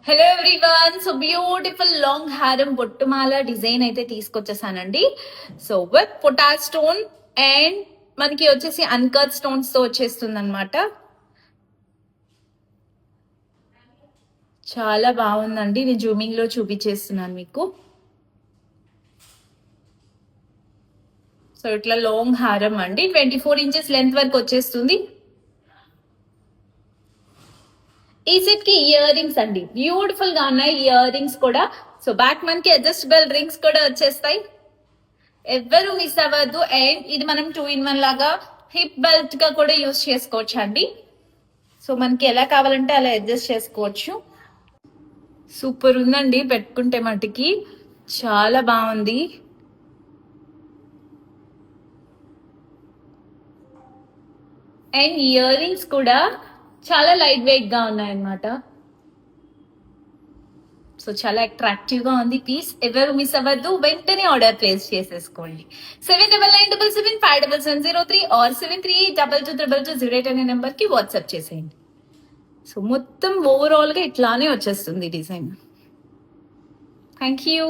Hello everyone. So beautiful long హారం బొట్టుమాల design అయితే తీసుకొచ్చేసానండి. So with potash stone and మనకి వచ్చేసి అన్కట్ స్టోన్స్ తో వచ్చేస్తుంది అనమాట. చాలా బాగుందండి. నేను జూమింగ్ లో చూపించేస్తున్నాను మీకు. సో ఇట్లా లాంగ్ హారం అండి, 24 ఇంచెస్ లెంత్ వరకు వచ్చేస్తుంది. ఈ సెట్ కి ఇయర్ రింగ్స్ అండి, బ్యూటిఫుల్ గా ఉన్నాయి ఇయర్ రింగ్స్ కూడా. సో బ్యాక్ మనకి అడ్జస్టబుల్ రింగ్స్ కూడా వచ్చేస్తాయి, ఎవ్వరు మిస్ అవ్వద్దు. అండ్ ఇది మనం 2-in-1 లాగా హిప్ బెల్ట్ గా కూడా యూజ్ చేసుకోవచ్చు అండి. సో మనకి ఎలా కావాలంటే అలా అడ్జస్ట్ చేసుకోవచ్చు. సూపర్ ఉందండి, పెట్టుకుంటే మటుకి చాలా బాగుంది. అండ్ ఇయర్ రింగ్స్ కూడా చాలా లైట్ వెయిట్ గా ఉన్నాయన్నమాట. సో చాలా అట్రాక్టివ్ గా ఉంది పీస్. ఎవరు మిస్ అవ్వద్దు, వెంటనే ఆర్డర్ ప్లేస్ చేసేసుకోండి. 7997557703 ఆర్ 73822208 అనే నెంబర్ కి వాట్సాప్ చేసేయండి. సో మొత్తం ఓవరాల్ గా ఇట్లానే వచ్చేస్తుంది డిజైన్. Thank you.